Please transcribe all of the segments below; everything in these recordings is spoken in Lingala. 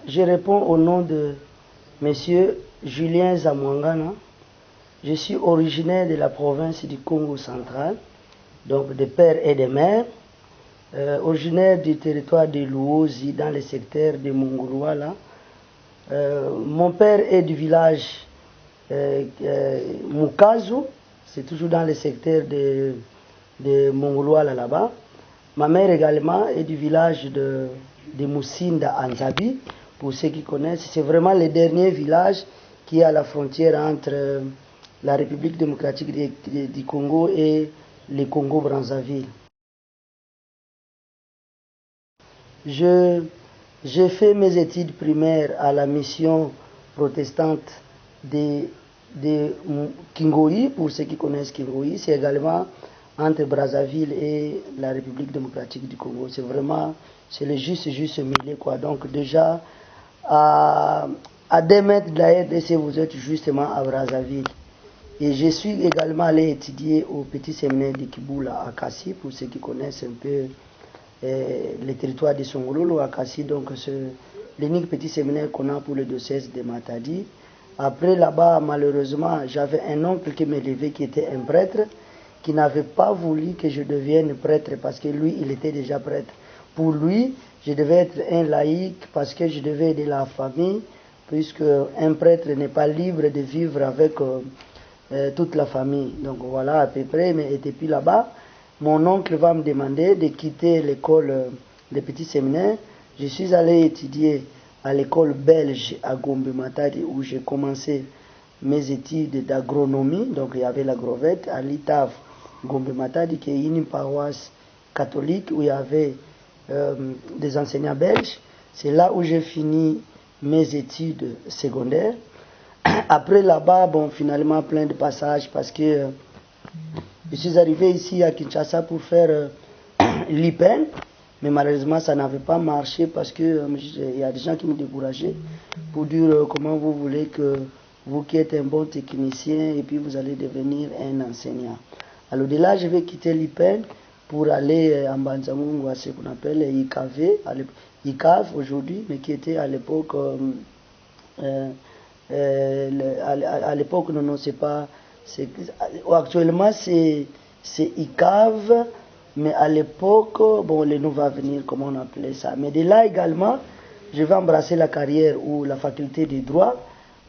Je réponds au nom de Monsieur Julien Zamwangana. Je suis originaire de la province du Congo central, donc de père et de mère, originaire du territoire de Luozi dans le secteur de Mongolwala. Mon père est du village Mukazu, c'est toujours dans le secteur de Mongolwala là-bas. Ma mère également est du village de Moussinda Anzabi, pour ceux qui connaissent. C'est vraiment le dernier village qui est à la frontière entre la République démocratique du Congo et le Congo-Brazzaville. J'ai fait mes études primaires à la mission protestante de Kingoï, pour ceux qui connaissent Kingoï. C'est également entre Brazzaville et la République démocratique du Congo. C'est vraiment, c'est le juste milieu, quoi. Donc déjà, à 2 mètres de la RDC, vous êtes justement à Brazzaville. Et je suis également allé étudier au petit séminaire de Kiboula à Kassi, pour ceux qui connaissent un peu le territoire de Songololo à Kassi. Donc c'est l'unique petit séminaire qu'on a pour le diocèse de Matadi. Après là-bas, malheureusement, j'avais un oncle qui m'élevait, qui était un prêtre, qui n'avait pas voulu que je devienne prêtre parce que lui, il était déjà prêtre. Pour lui, je devais être un laïc parce que je devais aider la famille, puisque un prêtre n'est pas libre de vivre avec toute la famille. Donc voilà à peu près. Mais et puis là-bas, mon oncle va me demander de quitter l'école des petits séminaires. Je suis allé étudier à l'école belge à Gombe Matadi, où j'ai commencé mes études d'agronomie. Donc il y avait l'agrovette à l'ITAV Gombe Matadi, qui est une paroisse catholique où il y avait des enseignants belges. C'est là où j'ai fini mes études secondaires. Après là-bas, bon, finalement plein de passages parce que je suis arrivé ici à Kinshasa pour faire l'IPEN, mais malheureusement ça n'avait pas marché parce que il y a des gens qui me décourageaient pour dire comment vous voulez que vous qui êtes un bon technicien et puis vous allez devenir un enseignant. Alors de là, je vais quitter l'IPEN pour aller en Banzamungu à ce qu'on appelle ICAV aujourd'hui, mais qui était à l'époque à l'époque, non, c'est pas. Actuellement, c'est ICAV, mais à l'époque, bon, le nom va venir, comment on appelait ça. Mais de là également, je vais embrasser la carrière ou la faculté de droit.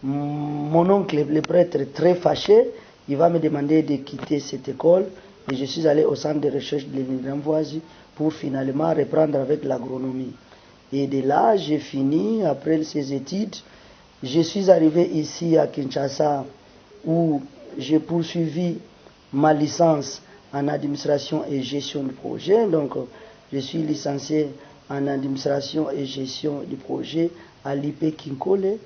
Mon oncle, le prêtre, très fâché, il va me demander de quitter cette école. Et je suis allé au centre de recherche de l'Université pour finalement reprendre avec l'agronomie. Et de là, j'ai fini, après ces études. Je suis arrivé ici à Kinshasa où j'ai poursuivi ma licence en administration et gestion de projet. Donc, je suis licencié en administration et gestion de projet à l'IP Kinkole.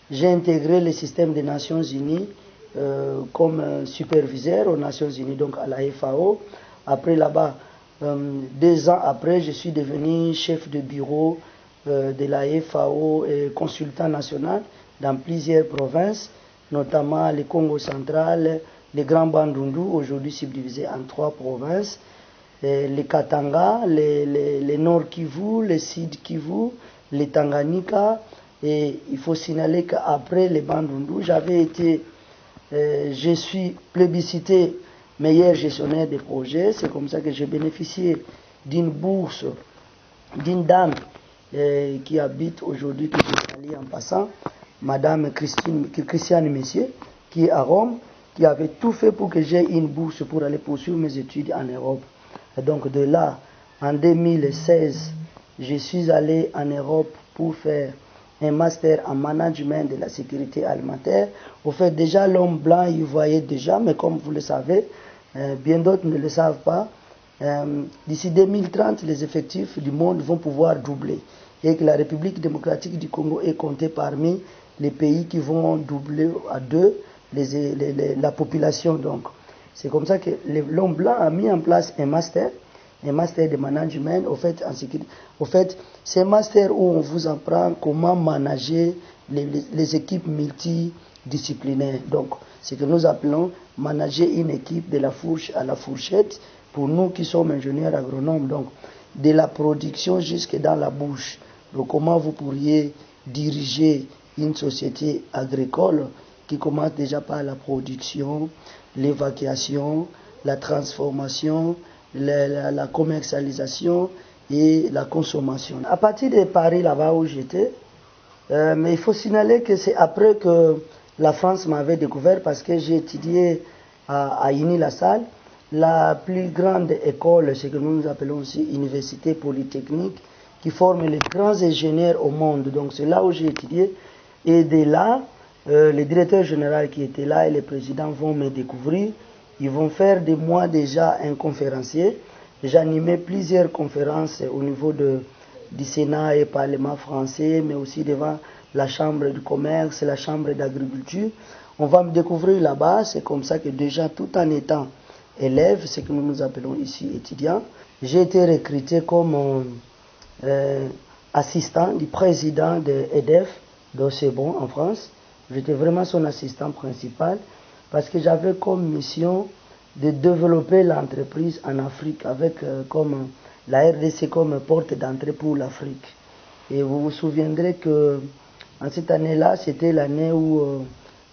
J'ai intégré le système des Nations Unies comme superviseur aux Nations Unies, donc à la FAO. Après là-bas, 2 ans après, je suis devenu chef de bureau de la FAO et consultant national dans plusieurs provinces, notamment le Congo central, le Grand Bandundu, aujourd'hui subdivisé en 3 provinces, le Katanga, le Nord Kivu, le Sud Kivu, le Tanganyika. Et il faut signaler qu'après le Bandundu, je suis plébiscité meilleur gestionnaire des projets. C'est comme ça que j'ai bénéficié d'une bourse d'une dame qui habite aujourd'hui, que je salue en passant, Madame Christiane Messier, qui est à Rome, qui avait tout fait pour que j'aie une bourse pour aller poursuivre mes études en Europe. Et donc de là, en 2016, je suis allé en Europe pour faire un master en management de la sécurité alimentaire. Au fait, déjà l'homme blanc, il voyait déjà, mais comme vous le savez, bien d'autres ne le savent pas, d'ici 2030, les effectifs du monde vont pouvoir doubler. Et que la République démocratique du Congo est comptée parmi les pays qui vont doubler à 2 la population. Donc, c'est comme ça que l'homme blanc a mis en place un master de management. Au fait, c'est un master où on vous apprend comment manager les équipes multidisciplinaires. Donc, c'est que nous appelons manager une équipe de la fourche à la fourchette pour nous qui sommes ingénieurs agronomes. Donc, de la production jusque dans la bouche. Donc comment vous pourriez diriger une société agricole qui commence déjà par la production, l'évacuation, la transformation, la commercialisation et la consommation. À partir de Paris, là-bas où j'étais, mais il faut signaler que c'est après que la France m'avait découvert parce que j'ai étudié à Uni-la-Salle, la plus grande école, ce que nous appelons aussi université polytechnique, qui forme les grands ingénieurs au monde. Donc c'est là où j'ai étudié. Et de là, le directeur général qui était là et les présidents vont me découvrir. Ils vont faire de moi déjà un conférencier. J'animais plusieurs conférences au niveau du Sénat et Parlement français, mais aussi devant la Chambre du commerce, la Chambre d'agriculture. On va me découvrir là-bas. C'est comme ça que déjà, tout en étant élève, ce que nous appelons ici étudiant, j'ai été recruté comme assistant du président de EDF, d'Ossebon en France. J'étais vraiment son assistant principal parce que j'avais comme mission de développer l'entreprise en Afrique avec comme la RDC comme porte d'entrée pour l'Afrique. Et vous vous souviendrez que en cette année-là, c'était l'année où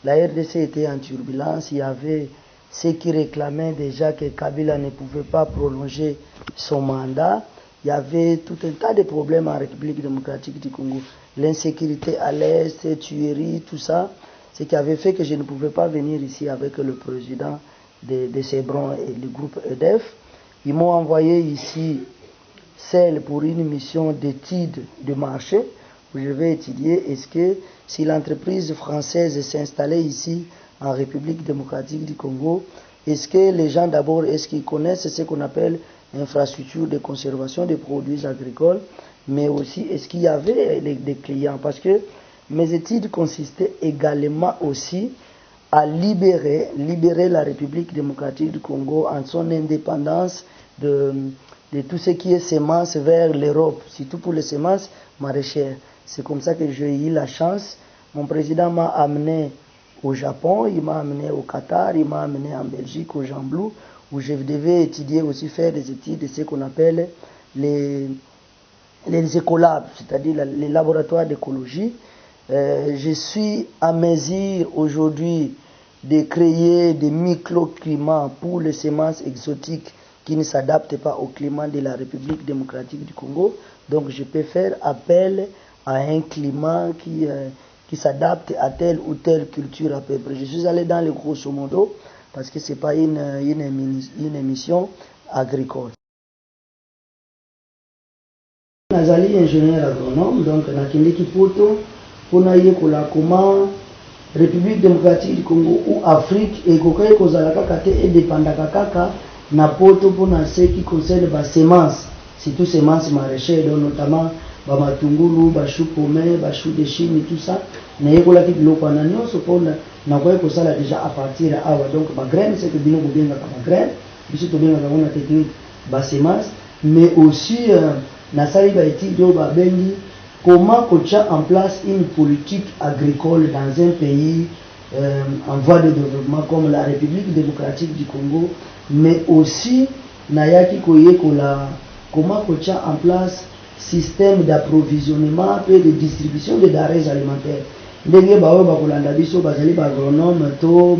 la RDC était en turbulence. Il y avait ceux qui réclamaient déjà que Kabila ne pouvait pas prolonger son mandat. Il y avait tout un tas de problèmes en République démocratique du Congo. L'insécurité à l'Est, tueries, tout ça. Ce qui avait fait que je ne pouvais pas venir ici avec le président de Sebron et le groupe EDF. Ils m'ont envoyé ici celle pour une mission d'étude de marché où je vais étudier est-ce que si l'entreprise française s'installait ici en République démocratique du Congo, est-ce que les gens d'abord, est-ce qu'ils connaissent ce qu'on appelle infrastructure de conservation des produits agricoles, mais aussi est-ce qu'il y avait des clients, parce que mes études consistaient également aussi à libérer la République démocratique du Congo en son indépendance de tout ce qui est semences vers l'Europe, surtout pour les semences maraîchères. C'est comme ça que j'ai eu la chance. Mon président m'a amené au Japon, il m'a amené au Qatar, il m'a amené en Belgique, au Jean Blou, où je devais étudier aussi, faire des études de ce qu'on appelle les écolabs, c'est-à-dire les laboratoires d'écologie. Je suis à mesure aujourd'hui de créer des microclimats pour les semences exotiques qui ne s'adaptent pas au climat de la République démocratique du Congo. Donc je peux faire appel à un climat qui s'adapte à telle ou telle culture à peu près. Je suis allé dans le grosso modo parce que ce n'est pas une émission agricole. Nazali ingénieur agronome, donc nakendeki poto pona yekola comment République démocratique du Congo ou Afrique ekokai kozala kaka te edépendaka kaka na poto pona ce qui concerne ba semences, surtout semences maraîchères, donc notamment ba matungulu, ba chou pommé, ba chou de Chine, tout ça. Na yekola ki biloko na nyonso pona na koya kosala déjà à partir à awa, donc ba graines, c'est que bino bobengaka ba graines, biso tobengaka na technique ba semences, mais aussi nasali ba étude oyo babengi comment kotia en place une politique agricole dans un pays en voie de développement comme la République démocratique du Congo, mais aussi nayaki koyekola comment kotia en place système d'approvisionnement et de distribution des denrées alimentaires. Ndenge baoyo bakolanda biso bazali ba agronome to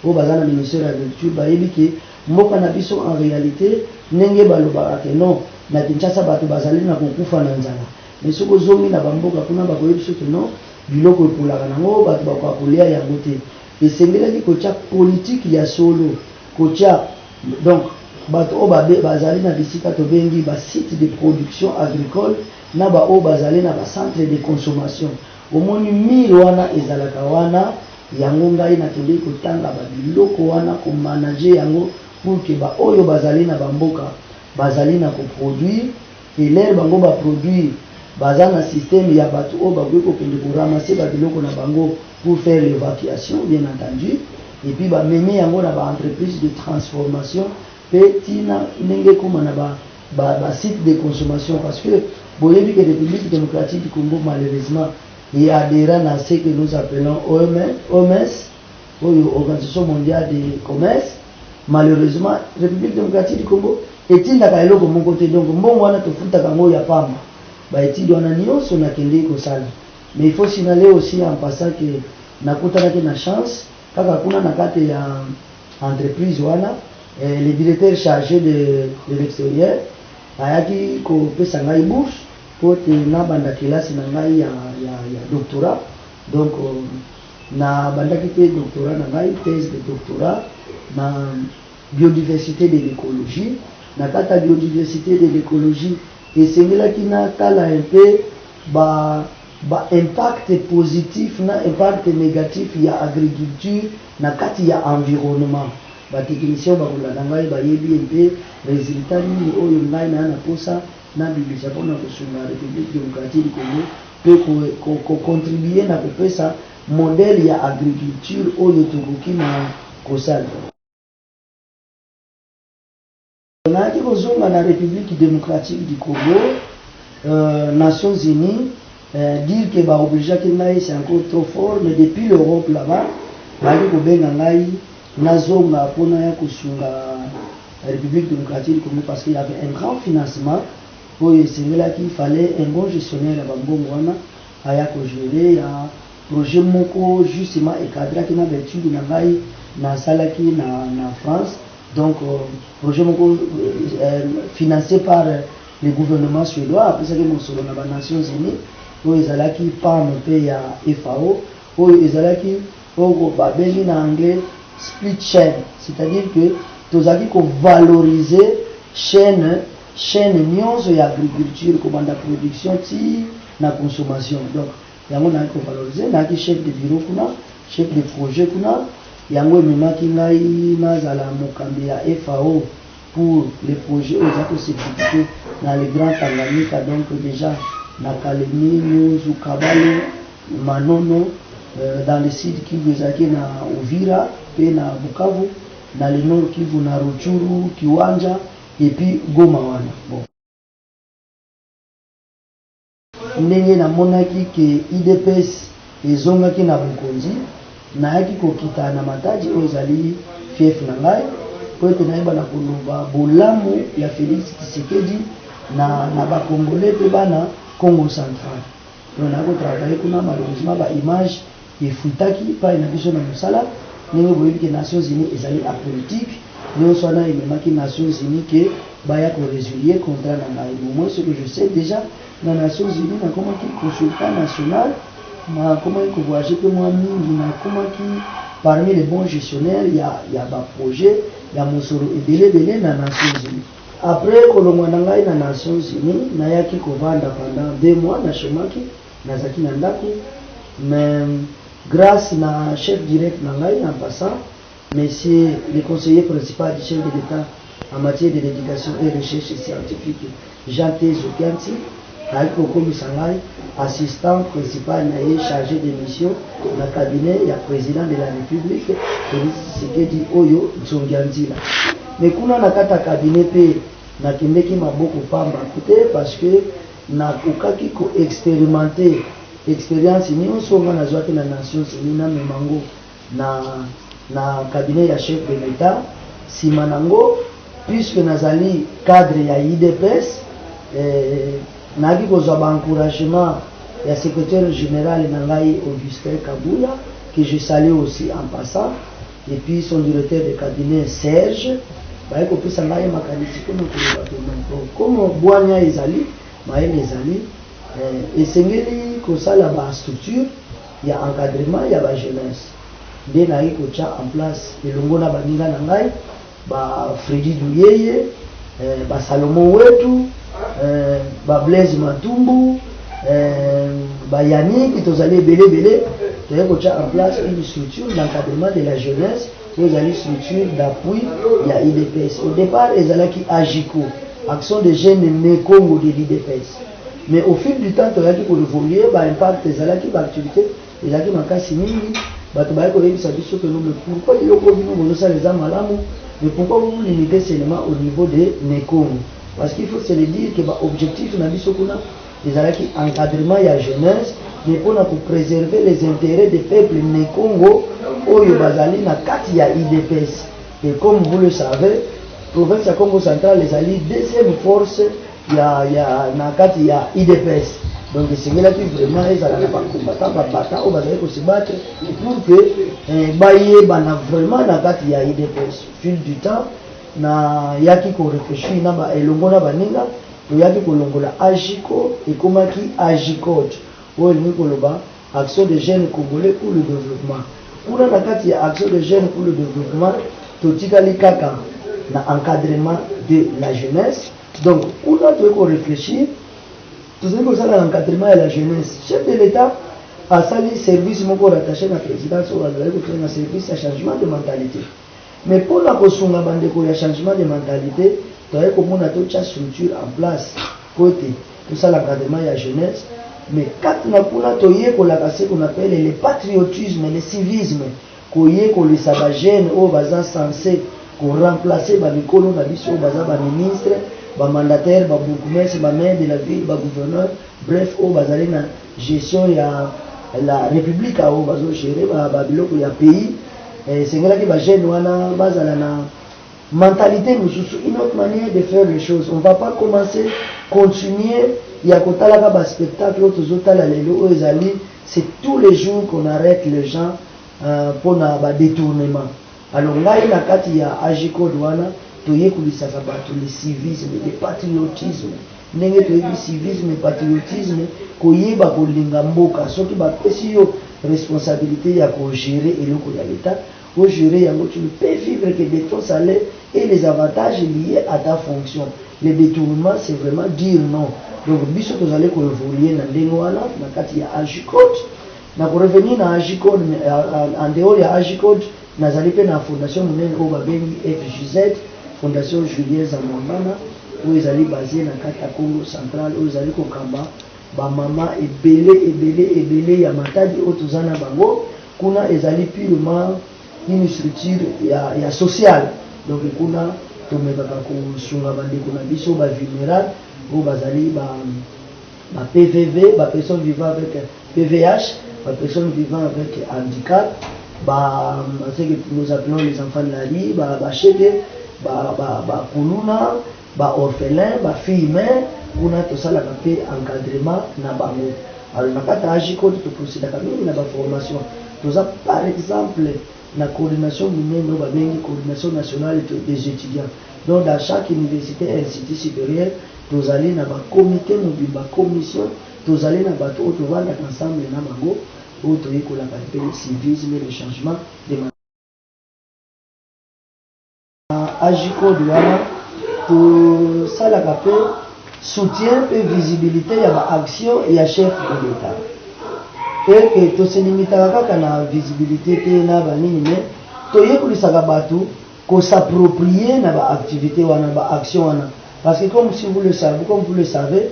oyo baza na ministère de l'agriculture bayebi ke mboka na biso en réalité ndenge balobaka ke non na Kinshasa bato bazali na kokufa na nzala, mais soki ozongi na bamboka kuna bakoyebi biso ke non biloko epolaka nango bato bakoka kolia yango te. Esengelaki kotia politique ya solo, kotia donc bato oyo bazali na bisika tobengi basite de production agricole na baoyo bazali na bacentre de consommation. Omoni mire wana ezalaka wana, yango ngai nakendeki kotanga babiloko wana komanage yango pour ke baoyo bazali na bamboka bazali na koproduire et l'air bango baproduire baza na système ya bato oyo bakoki kokende koramase babiloko na bango pour faire l'évacuation bien entendu, et puis bamemi yango na baentreprise de transformation mpe tina ndenge ekoma na basite de consommation, parce que boyebi ke République démocratique du Congo malheureusement et adhérent à ce que nous appelons OMS, Organisation mondiale du commerce. Malheureusement, République démocratique du Congo etindaka eloko moko te. Donc mbongo wana tofutaka ngo ya pamba baétude wana nyonso nakende kosala. Mais il faut signaler aussi en passant que nakutanaki na chance kaka kuna na kati ya entreprise wana le directeur chargé de l'extérieur ayaki kopesa ngai bourse po te nabanda kelasi na ngai ya doctorat. Donc na bandaki te doctorat na ngai, thèse de doctorat na biodiversité de l'écologie. Na kati ya biodiversité de l'écologie esengelaki natala un peu ba impact positif na impact négatif ya agriculture na kati ya environnement. Ba technicien bakolanda ngai bayebi un peu résultat nini oyo ngai na posa na bibisa mpona kosunga République démocratique du Congo pe contribuer na kopesa modèle ya agriculture oyo tokoki na kosala. Naaki kozonga na République démocratique du Congo, Nations Unies, dire que ba obligé que ngai c'est encore trop fort, mais depuis l'Europe là-bas bali kobenga ngai nazonga pona ya kosunga République démocratique du Congo parce qu'il y avait un grand financement pour essayer qu'il fallait un bon gestionnaire à Bambongo wana aya ko gérer ya projet moko justement encadré qui na l'étude na ngai na salaki na France. Donc projet moko financé par le gouvernement suédois après ça que mon solo na ba Nations Unies où ezalaki PAM pe ya FAO où ezalaki ogo babengi na anglais split chain, c'est-à-dire que tozaki ko valoriser chaîne nyonso ya agriculture comme la production ti na consommation. Donc yango na ko valoriser na ki chef de bureau kuna, chef de projet kuna yango memaki ngai nazala mokambi ya FAO pour les projets aux actes sécurité dans les grands Tanganyika. Donc déjà na Kalemi, Nyunzu, Kabalo, Manono, dans le sud Kivu ezaki na Uvira pe na Bukavu, dans le nord Kivu na Ruchuru, Kiwanja et puis Goma wana. Bon. Ndenge na monaki ke IDPS ezongaki na Bukonzi nayaki kokita na Matadi oyo ezali fief na ngai po ete nayeba na koloba bolamu ya Félix Tshisekedi na bakongolais pe bana Congo central. Donc nako travailler kuna malheureusement ba image efutaki pa na biso na mosala ndenge boyebi ke Nations Unies ezali apolitique nyonso wana ememaki Nations Unies ke baya ko résilier contrat na ngai. Moi ce que je sais déjà na Nations Unies nakomaki consultant national comment il faut voyager que moi comment qui parmi les bons gestionnaires il y a ba projet il y a mosoro ebele na Nations Unies. Après kolongwa na ngai na Nations Unies nayaki kovanda pendant 2 mois na chemaki nazaki na ndako, mais grâce na chef direct na ngai en passant monsieur le conseiller principal du chef de l'État en matière de l'éducation et recherche scientifique Jean Tezo Kianti ayaki kokomisa ngai assistant principal na ye chargé de mission na cabinet ya président de la République Félix Tshisekedi oyo Nzongianzila. Mais kuna na kata cabinet pe nakendeki maboko pamba peut parce que nakokaki ko expérimenter expérience nyonso nga nazwaki na Nations Unies na memango na cabinet ya chef de l'État sima nango puisque nazali cadre ya IDPS naki kozwa ba encouragement ya secrétaire général na ngai Augustin Kabuya que je salue aussi en passant et puis son directeur de cabinet Serge baye kopesa ngai makanisi kuna koloba comme bwanya ezali maele ezali esengeli kosala ba structure ya encadrement ya ba jeunesse nde nayi kocha en place elongo na baninga na ngai ba Freddy Duyeye ba Salomon wetu ba Blaise Matumbu ba Yannick tozali belé toye kocha en place une structure d'encadrement de la jeunesse. Vous avez une structure d'appui, il y a IDPS. Au départ, ils allaient qui AGICO, Action de jeunes nés Congo de l'IDPS. Mais au fil du temps, ils allaient qui évoluer, impact, ils allaient qui l'activité, ils allaient qui manquer simili, ils allaient qui s'habiller que nous, pourquoi ils ont connu nous ça les amalamu, mais pourquoi vous limitez seulement au niveau de Nekongo? Parce qu'il faut se le dire que l'objectif de la mission ils allaient qui encadrement et la jeunesse, mais pour préserver les intérêts des peuples Nekongo. Oyo bazali na kati ya IDPS. Et comme vous le savez, province ya Congo central ezali deuxième force ya na kati ya IDPS. Donc esengelaki vraiment ezala na bakombata babata oyo bazali kosibattre pour que bayebana vraiment na kati ya IDPS. Fil du temps na yaki korefléchir na elongo na baninga toyaki kolongola AGICO ekomaki AGICODE oyo elingi koloba action de jeunes congolais pour le développement. Kuna na kati ya action de jeunes pour le développement totikali kaka na encadrement de la jeunesse. Donc kuna toyeki korefléchir tozali kozala na encadrement ya la jeunesse. Chef de l'État asali service moko rattaché na présidence oyo azali kotina na service ya changement de mentalité. Mais pour la kosunga bandeko ya changement de mentalité toyeki komona totia structure en place côté tosala encadrement ya jeunesse. Mais quand on a ce qu'on appelle le patriotisme, le civisme, qu'on les sabagènes au bazar censé qu'on remplacer les colons au bazar ministre, les mandataires, les bourgmestres, les maires de la ville, les gouverneurs, bref, au bazar la gestion de la République, au bazar gérer le pays. C'est là que les jeunes ont bazar la mentalité, une autre manière de faire les choses. On ne va pas commencer, continuer. Il y a un spectacle, c'est tous les jours qu'on arrête les gens pour un détournement. Alors là, il y a AGICODE, il y a le civisme, le patriotisme. Il y a le civisme, le patriotisme, il y a la responsabilité de gérer l'État. Pour gérer, tu ne peux vivre que de ton salaire et les avantages liés à ta fonction. Le détournement, c'est vraiment dire non. Donc, biso tozali ko évoluer na ndenge wana na kati ya AGICODE na ko revenir na AGICODE en dehors ya AGICODE nazali pe na fondation monene oyo babengi FJZ, fondation Julien Zamwangana oyo ezali basé na kati ya Congo central oyo ezali kokamba bamama ebele ya matadi oyo toza na bango kuna ezali purement une structure ya sociale. Donc kuna tomekaka kosunga bandeko na biso vulnérable ou bazali ba PVV, ba personnes vivant avec PVH, ba personnes vivant avec handicap, ce que nous appelons les enfants de la vie, ba chede, ba kuluna, ba orphelin, ba fille mère, on a tout ça la encadrement na bango. Alors na kata AGICODE to procéder comme na ba formation. Tout ça par exemple la coordination minene ba bengi coordination nationale des étudiants. Donc dans chaque université et institut supérieur nous allons dans un comité, une commission, nous allons dans un autre ensemble, où nous allons le civisme et le changement de AGICODE, tout ça, soutien et visibilité, il y a action et il y a chef de l'État. Et que tout se limite à la visibilité, qu'on s'approprie na activité ou na action. Parce que comme vous le savez,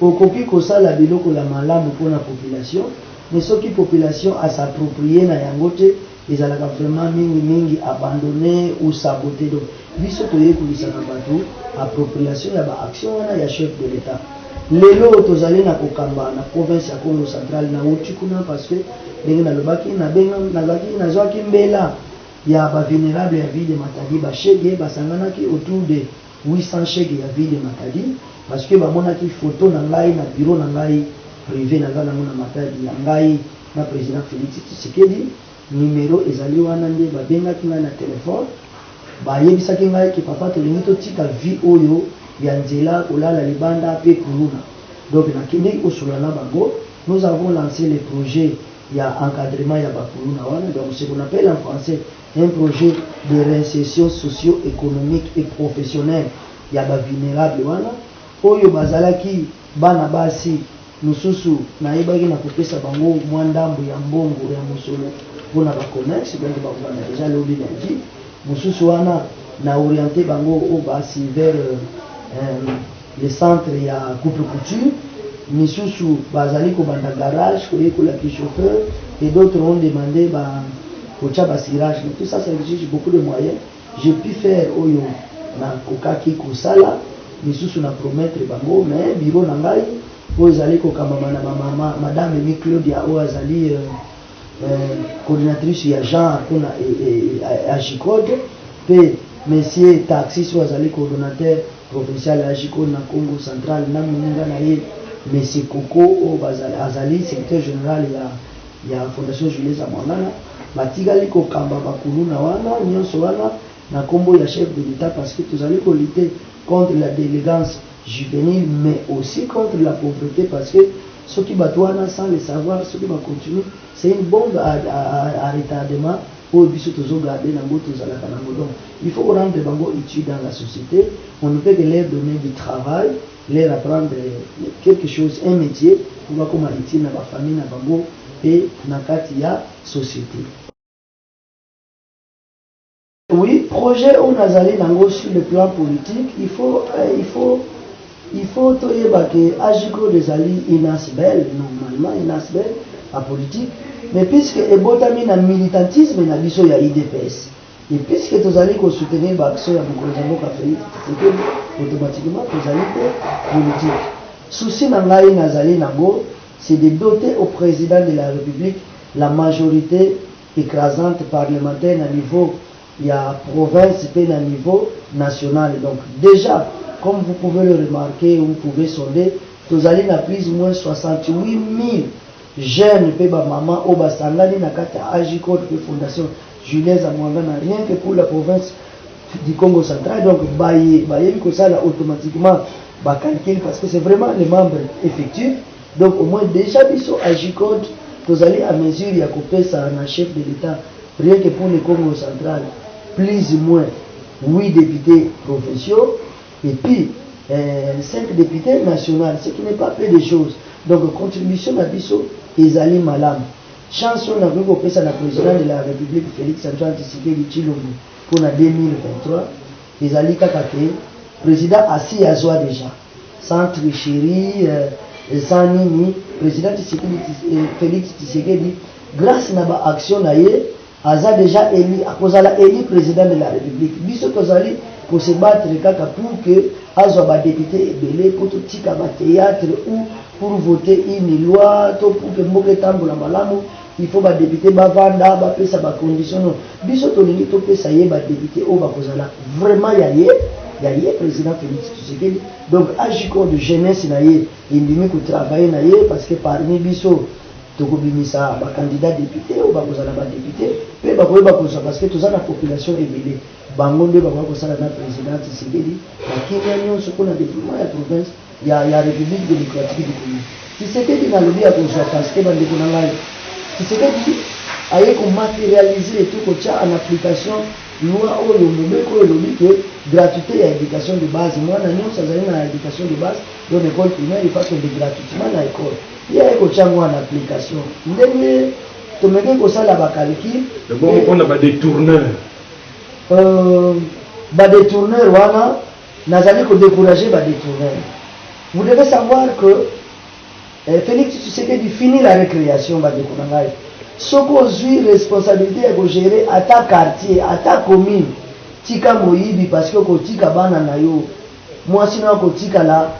au copier que ça la biloko la malamu pour la population, mais ce qui population à s'approprier na yangote, ils allaient vraiment mingi abandonner ou saboter. Donc, biso toye kulisaka batu appropriation ya ba action wana ya chef de l'État. Lelo tozali na kokamba na province ya Congo central na utikuna parce que ndenge na lobaki na benga na zaki na zwaki mbela ya ba vulnérable ya ville de Matadi ba chege basanganaki autour de 800 chèques ya ville de Matadi parce que bamonaki photo na ngai na bureau na ngai privé na ngana na Matadi na ngai na président Félix Tshisekedi numéro ezali wana nde babengaki ngai na téléphone bayebisaki ngai ki papa tolingi totika vie oyo ya nzela kolala libanda pe kuluna. Donc nakende osula na bango nous avons lancé le projet ya encadrement ya bakuluna wana, donc ce qu'on appelle en français un projet de réinsertion socio-économique et professionnelle ya ba vulnérable wana oyo bazalaki bana basi mususu na yebaki na kopesa bango mwa ndambo ya mbongo ya musolo mpona ba commerce donc bakobanda déjà lobi na vie mususu wana na orienté bango au basi vers le centre ya couple couture misusu bazali kobanda garage koyekola ki chauffeur et d'autres ont demandé ba kocha basirage. Tout ça ça exige beaucoup de moyens. J'ai pu faire oyo na kokaki kosala misusu na promettre bango mais bureau na ngai oyo ezali kokamba na mama madame Emi Claudia oyo azali coordinatrice ya genre mpona AGICODE pe monsieur taxis wazali coordonnateur provincial ya Jiko na Congo central na muninga na ye monsieur Koko o azali secrétaire général ya fondation Julius Amwangana batikali kokamba bakulu na wana nyonso wana na kombo ya chef de l'État parce que tozali ko lutter contre la délégance juvénile mais aussi contre la pauvreté parce que ceux qui battent sans le savoir, ceux qui vont continuer, c'est une bombe à retardement pour garder il faut rendre des bango utiles dans la société. On ne peut que leur donner du travail, leur apprendre quelque chose, un métier, pour voir comment utile dans la famille, dans la bango et dans la société. Oui, projet on a allé sur le plan politique, il faut que Ajiko des alliés inasbel, normalement inasbel à politique, mais puisque ebotami na militantisme na biso ya IDPS, et puisque tous allez soutenir l'action ya Mokonzango Kafei, automatiquement tous allez politique. Souci na ngai nazali nango, c'est de doter au président de la République la majorité écrasante parlementaire à niveau ya province et à niveau national. Donc déjà comme vous pouvez le remarquer, vous pouvez sonder, vous allez na plus ou moins 68 000 jeunes, maman, au Basangani, na kata Ajiko de Fondation Julius Amwangana, rien que pour la province du Congo central. Donc, baye que ça là automatiquement, calcul parce que c'est vraiment les membres effectifs. Donc, au moins déjà, biso Ajiko, vous allez à mesure, il y a coupé ça un chef de l'État, rien que pour le Congo central, plus ou moins 8 députés provinciaux. Et puis, 5 députés nationaux, ce qui n'est pas peu de choses. Donc, contribution à Bisso, Ezali Malam. Chanson n'a vu que ça, le président de la République, Félix Antoine Tshisekedi Tshilombo, pour la 2023, Ezali Kakake, président assis à Zoa déjà, sans tricherie, sans nini, président Félix Tshisekedi, grâce à ma action, Aza déjà élu, à cause de la élu président de la République. Bisso Kozali, pour se battre pour que Azoba député belé pour tout tika théâtre ou pour voter une loi pour que Mboke Tambola Malamu il faut ba député ba vanda ba pesa ba condition biso to lingi to pesa ye ba député o ba kozala vraiment ya président Félix Tshisekedi. Donc Ajiko de jeunesse na ye indimi ko travailler na ye parce que parmi biso to kobimisa ba candidat député o ba kozala ba député pe ba ko ba kozala parce que tout ça la population est belé bangonde bakwa kosala na président Tshisekedi lakini nyonso kuna développement ya province ya République démocratique du Congo. Tshisekedi na lobi ya kozwa parce que bandeko na ngai Tshisekedi aye ko matérialiser tout ko tia en application loi oyo mobeko lobi que gratuité ya éducation de base mwana nyonso azali na éducation de base dans l'école primaire il faut que de gratuitement na école ya ko tia en application ndenge tomeke kosala ba calcul bon on a ba détourneur détourneur wana nazali ko décourager ba détourneur. Vous devez savoir que Félix Tshisekedi finit la récréation ba décourager. Soko zui responsabilité de gérer à ta quartier, à ta commune. Tika moyibi parce que ko tika bana na yo. Moi sinon ko tika la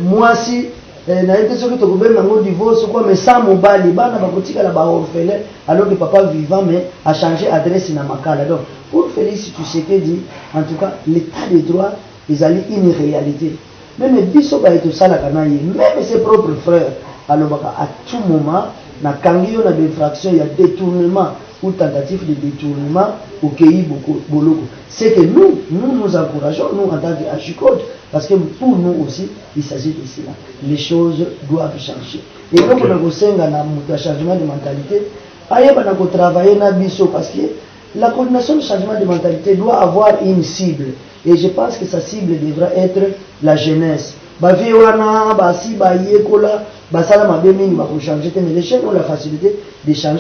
moi si na été sûr que tu as un divorce quoi mais sans mobile bana bakotika la ba orphelin alors que papa vivant mais a changé adresse na makala. Donc pour Félix Tshisekedi en tout cas l'état de droit ils allaient une réalité même biso ba eto sala kana ye même ses propres frères alors à tout moment na kangio na infraction il y a détournement ou tentative de détournement au pays boloko. C'est que nous encourageons nous en tant qu'Ajicode parce que pour nous aussi il s'agit de cela. Les choses doivent changer. Et comme on a un changement de mentalité, on a travaillé na biso parce que la coordination de changement de mentalité doit avoir une cible. Et je pense que sa cible devra être la jeunesse. Les jeunes ont la facilité de changer.